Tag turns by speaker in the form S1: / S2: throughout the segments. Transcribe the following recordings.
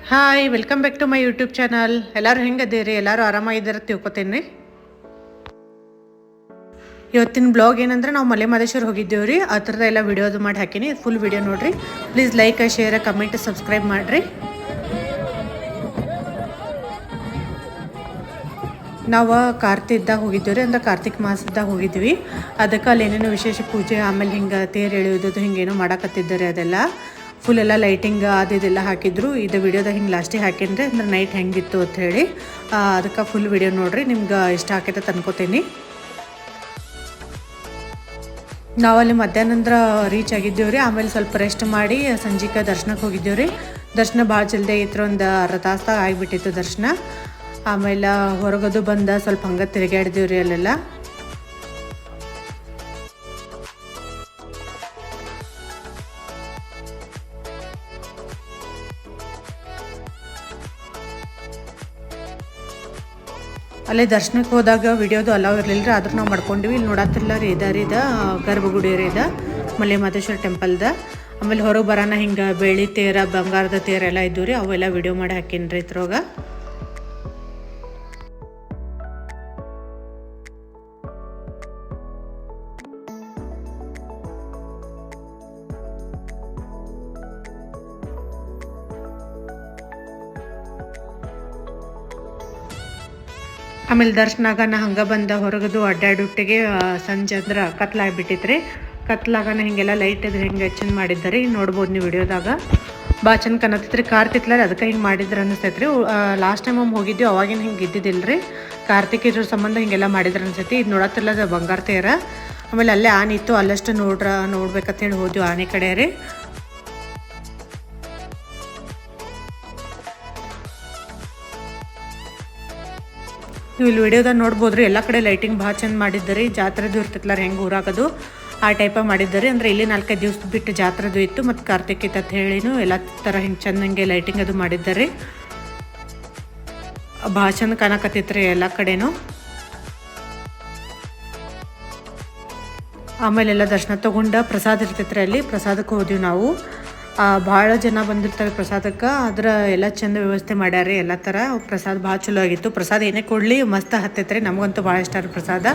S1: Hi welcome back to my YouTube channel. ಎಲ್ಲರೂ ಹೆಂಗದೀರಿ? ಎಲ್ಲರೂ ಆರಾಮಾಗಿದ್ದಾರೆ ತಿಳ್ಕೊತೀನಿ ರೀ. ಇವತ್ತಿನ ಬ್ಲಾಗ್ ಏನಂದ್ರೆ ನಾವು ಮಲೆ ಮಹದೇಶ್ವರ ಹೋಗಿದ್ದೇವೆ ರೀ. ಆ ಥರದ ಎಲ್ಲ ವಿಡಿಯೋದು ಮಾಡಿ ಹಾಕೀನಿ. ಫುಲ್ ವಿಡಿಯೋ ನೋಡಿರಿ. Please like share comment subscribe ಮಾಡಿರಿ. ನಾವು ಕಾರ್ತಿಕ್ದಾಗ ಹೋಗಿದ್ದೇವೆ ರೀ, ಅಂದ್ರೆ ಕಾರ್ತಿಕ್ ಮಾಸದಾಗ ಹೋಗಿದ್ವಿ. ಅದಕ್ಕೆ ಅಲ್ಲಿ ಏನೇನೋ ವಿಶೇಷ ಪೂಜೆ, ಆಮೇಲೆ ಹಿಂಗೆ ತೇರು ಎಳೆಯೋದು ಹಿಂಗೇನೋ ಮಾಡಕತ್ತಿದ್ದಾರೆ. ಅದೆಲ್ಲ ಫುಲ್ ಎಲ್ಲ ಲೈಟಿಂಗ್ ಅದೆಲ್ಲ ಹಾಕಿದ್ರು. ಇದು ವಿಡಿಯೋದಾಗ ಹಿಂಗೆ ಲಾಸ್ಟಿಗೆ ಹಾಕಿದ್ರೆ ಅಂದ್ರೆ ನೈಟ್ ಹೆಂಗಿತ್ತು ಅಂತ ಹೇಳಿ ಅದಕ್ಕೆ ಫುಲ್ ವಿಡಿಯೋ ನೋಡಿರಿ. ನಿಮ್ಗೆ ಇಷ್ಟ ಆಕೈತೆ ಅನ್ಕೋತೀನಿ. ನಾವಲ್ಲಿ ಮಧ್ಯಾಹ್ನ ರೀಚ್ ಆಗಿದ್ದೇವೆ ರೀ. ಆಮೇಲೆ ಸ್ವಲ್ಪ ರೆಸ್ಟ್ ಮಾಡಿ ಸಂಜೆಗೆ ದರ್ಶನಕ್ಕೆ ಹೋಗಿದ್ದೇವೆ ರೀ. ದರ್ಶನ ಭಾಳ ಜಲ್ದಿ ಆಗಿತ್ತು, ಒಂದು ಅರ್ಧ ತಾಸ್ದಾಗ ಆಗಿಬಿಟ್ಟಿತ್ತು ದರ್ಶನ. ಆಮೇಲೆ ಹೊರಗದು ಬಂದ ಸ್ವಲ್ಪ ಹಂಗೆ ತಿರುಗಾಡಿದ್ದೀವಿ ರೀ ಅಲ್ಲೆಲ್ಲ. ಅಲ್ಲೇ ದರ್ಶನಕ್ಕೆ ಹೋದಾಗ ವಿಡಿಯೋದು ಅಲಾವ್ ಇರಲಿಲ್ಲ ರೀ, ಆದ್ರೂ ನಾವು ಮಾಡ್ಕೊಂಡಿವಿ. ಇಲ್ಲಿ ನೋಡತ್ತಿಲ್ಲ ರೀ, ಇದ ಗರ್ಭಗುಡಿ ರೀ, ಇದ ಮಲೆ ಮಹದೇಶ್ವರ ಟೆಂಪಲ್ದ. ಆಮೇಲೆ ಹೊರಗೆ ಬರೋಣ ಹಿಂಗೆ ಬೆಳ್ಳಿ ತೇರ, ಬಂಗಾರದ ತೇರ ಎಲ್ಲ ಇದ್ದವು ರೀ, ಅವೆಲ್ಲ ವಿಡಿಯೋ ಮಾಡಿ ಹಾಕೀನಿ ರೀ ಇದ್ರೊಳಗ. ಆಮೇಲೆ ದರ್ಶನಾಗನ ಹಂಗೆ ಬಂದ ಹೊರಗದು ಅಡ್ಡಾಡುಟ್ಟಿಗೆ ಸಂಜೆ ಅಂದ್ರೆ ಕತ್ಲಾಗ್ಬಿಟ್ಟಿತ್ರಿ. ಕತ್ಲಾಗನ ಹಿಂಗೆಲ್ಲ ಲೈಟ್ ಇದ್ರೆ ಹಿಂಗೆ ಚಂದ ಮಾಡಿದ್ದಾರೆ. ನೋಡ್ಬೋದು ನೀವು ವಿಡಿಯೋದಾಗ ಭಾಳ ಚಂದ ಕಾಣತ್ತೈತ್ರಿ. ಕಾರ್ತಿಕ್ಲಾರ ಅದಕ್ಕೆ ಹಿಂಗೆ ಮಾಡಿದ್ರೆ ಅನಿಸ್ತೈತ್ರಿ. ಲಾಸ್ಟ್ ಟೈಮ್ ಒಮ್ಮೆ ಹೋಗಿದ್ದೀವಿ, ಅವಾಗಿನ ಹಿಂಗೆ ಇದ್ದಿದ್ದಿಲ್ಲ ರೀ. ಕಾರ್ತಿಕ್ ಇದ್ರ ಸಂಬಂಧ ಹಿಂಗೆಲ್ಲ ಮಾಡಿದ್ರೆ ಅನ್ಸೈತಿ. ಇದು ನೋಡತ್ತಿಲ್ಲ ಬಂಗಾರ ತೇರ. ಆಮೇಲೆ ಅಲ್ಲೇ ಆನೆ ಇತ್ತು, ಅಲ್ಲಷ್ಟು ನೋಡ್ಬೇಕಂತ ಹೇಳಿ ಹೋದ್ವಿ ಆನೆ ಕಡೆ ರೀ. ನೀವು ಇಲ್ಲಿ ವಿಡಿಯೋದಾಗ ನೋಡ್ಬೋದು ರೀ, ಎಲ್ಲ ಕಡೆ ಲೈಟಿಂಗ್ ಭಾಳ ಚಂದ ಮಾಡಿದ್ದಾರೆ. ಜಾತ್ರೆದು ಇರ್ತೈತಲ್ಲ ಹೆಂಗೆ ಊರಾಗೋದು ಆ ಟೈಪ ಮಾಡಿದ್ದಾರೆ. ಅಂದರೆ ಇಲ್ಲಿ 4-5 ದಿವಸ ಬಿಟ್ಟು ಜಾತ್ರೆದು ಇತ್ತು, ಮತ್ತು ಕಾರ್ತಿಕ್ ಇತ್ತು ಅಂತ ಹೇಳಿನೂ ಎಲ್ಲ ಥರ ಹಿಂಗೆ ಚಂದಂಗೆ ಲೈಟಿಂಗ್ ಅದು ಮಾಡಿದ್ದಾರೆ. ಭಾಳ ಚಂದ ಕಾಣಕತ್ತೈತ್ರಿ ಎಲ್ಲ ಕಡೆನೂ. ಆಮೇಲೆಲ್ಲ ದರ್ಶನ ತೊಗೊಂಡು ಪ್ರಸಾದ ಇರ್ತೈತ್ರಿ, ಅಲ್ಲಿ ಪ್ರಸಾದಕ್ಕೆ ಹೋದ್ವಿ ನಾವು. ಭಾಳ ಜನ ಬಂದಿರ್ತಾರೆ ಪ್ರಸಾದಕ್ಕೆ. ಅದ್ರ ಎಲ್ಲ ಚಂದ ವ್ಯವಸ್ಥೆ ಮಾಡ್ಯಾರ ಎಲ್ಲ ಥರ. ಪ್ರಸಾದ ಭಾಳ ಚಲೋ ಆಗಿತ್ತು. ಪ್ರಸಾದ ಏನೇ ಕೊಡಲಿ ಮಸ್ತ್ ಹತ್ತೈತ್ರಿ. ನಮಗಂತೂ ಭಾಳ ಇಷ್ಟ ರೀ ಪ್ರಸಾದ.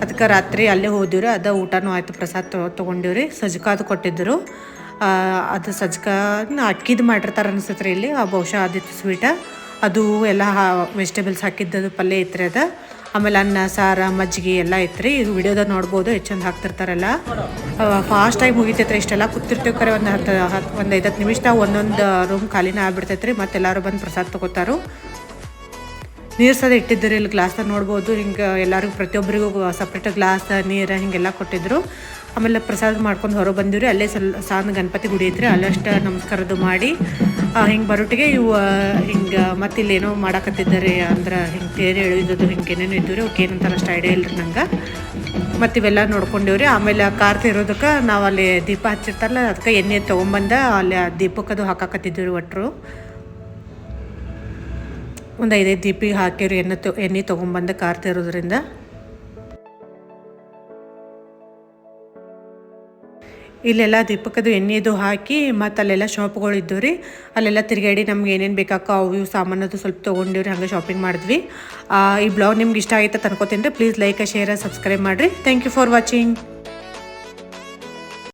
S1: ಅದಕ್ಕೆ ರಾತ್ರಿ ಅಲ್ಲೇ ಹೋದಿವ್ರಿ. ಅದ ಊಟನೂ ಆಯಿತು, ಪ್ರಸಾದ ತೊಗೊಂಡಿವ್ರಿ. ಸಜ್ಕ ಅದು ಕೊಟ್ಟಿದ್ದರು. ಅದು ಸಜ್ಕ ಅಕ್ಕಿದು ಮಾಡಿರ್ತಾರೆ ಅನಿಸ್ತೈತ್ರಿ ಇಲ್ಲಿ. ಬಹುಶಃ ಆದಿತ್ತು ಸ್ವೀಟ. ಅದು ಎಲ್ಲ ವೆಜಿಟೇಬಲ್ಸ್ ಹಾಕಿದ್ದದು ಪಲ್ಯ ಐತ್ರಿ ಅದು. ಆಮೇಲೆ ಅನ್ನ, ಸಾರ, ಮಜ್ಜಿಗೆ ಎಲ್ಲ ಐತ್ರಿ. ಇದು ವಿಡಿಯೋದಾಗ ನೋಡ್ಬೋದು ಎಷ್ಟು ಚಂದ ಹಾಕ್ತಿರ್ತಾರಲ್ಲ. ಫಾಸ್ಟಾಗಿ ಮುಗಿತೈತ್ರಿ. ಇಷ್ಟೆಲ್ಲ ಕೂತಿರ್ತೀವಿ ಕರೆ ಒಂದು 5-10 ನಿಮಿಷದಾಗ ಒಂದೊಂದು ರೂಮ್ ಖಾಲಿನ ಆಗ್ಬಿಡ್ತೈತ್ರಿ. ಮತ್ತು ಎಲ್ಲರೂ ಬಂದು ಪ್ರಸಾದ ತೊಗೋತಾರು. ನೀರು ಸದ ಇಟ್ಟಿದ್ದರು ಇಲ್ಲಿ ಗ್ಲಾಸ್ದಾಗ ನೋಡ್ಬೋದು. ಹಿಂಗೆ ಎಲ್ಲರಿಗೂ ಪ್ರತಿಯೊಬ್ಬರಿಗೂ ಸಪ್ರೇಟ್ ಗ್ಲಾಸ್ ನೀರು ಹಿಂಗೆಲ್ಲ ಕೊಟ್ಟಿದ್ರು. ಆಮೇಲೆ ಪ್ರಸಾದ ಮಾಡ್ಕೊಂಡು ಹೊರಗೆ ಬಂದಿವ್ರಿ. ಅಲ್ಲೇ ಸಾಂದ್ ಗಣಪತಿ ಗುಡಿ ಐತ್ರಿ, ಅಲ್ಲಷ್ಟು ನಮಸ್ಕಾರದ್ದು ಮಾಡಿ ಹಿಂಗೆ ಬರೋಟಿಗೆ ಇವು ಹಿಂಗೆ ಮತ್ತೆ ಇಲ್ಲೇನೋ ಮಾಡಾಕತ್ತಿದ್ದಾರೆ. ಅಂದ್ರೆ ಹಿಂಗೆ ತೇರು ಎಳೆಯೋದು ಹಿಂಗೆ ಏನೇನೋ ಇದ್ದವ್ರಿ. ಅವಕ್ಕೆ ಏನಂತಾರೆ ಅಷ್ಟು ಐಡಿಯಾ ಇಲ್ಲರಿ ನಂಗೆ. ಮತ್ತು ಇವೆಲ್ಲ ನೋಡ್ಕೊಂಡೇವ್ರಿ. ಆಮೇಲೆ ಕಾರ್ ತಿರೋದಕ್ಕೆ ನಾವು ಅಲ್ಲಿ ದೀಪ ಹಚ್ಚಿರ್ತಾರಲ್ಲ, ಅದಕ್ಕೆ ಎಣ್ಣೆ ತೊಗೊಂಬಂದ ಅಲ್ಲಿ ಆ ದೀಪಕ್ಕದು ಹಾಕಾಕತ್ತಿದ್ದೀವಿ. ಒಟ್ಟರು ಒಂದು 5 ದೀಪಿಗೆ ಹಾಕಿವ್ರಿ. ಎಣ್ಣೆ ತೊಗೊಂಬಂದು ಕಾರ್ ತಿರೋದ್ರಿಂದ. ಇಲ್ಲೆಲ್ಲ ದೀಪಕ್ಕದು ಎಣ್ಣೆದು ಹಾಕಿ ಮತ್ತು ಅಲ್ಲೆಲ್ಲ ಶಾಪ್ಗಳು ಇದ್ದವು ರೀ. ಅಲ್ಲೆಲ್ಲ ತಿರುಗಾಡಿ ನಮ್ಗೆ ಏನೇನು ಬೇಕಾಕೋ ಅವು ಇವು ಸಾಮಾನದು ಸ್ವಲ್ಪ ತೊಗೊಂಡಿವ್ರಿ. ಹಂಗೆ ಶಾಪಿಂಗ್ ಮಾಡಿದ್ವಿ. ಈ ಬ್ಲಾಗ್ ನಿಮ್ಗೆ ಇಷ್ಟ ಆಯ್ತು ಅನ್ಕೋತೀನಿ ರೀ. ಪ್ಲೀಸ್ ಲೈಕ್ ಶೇರ್ ಸಬ್ಸ್ಕ್ರೈಬ್ ಮಾಡಿರಿ. Thank you for watching.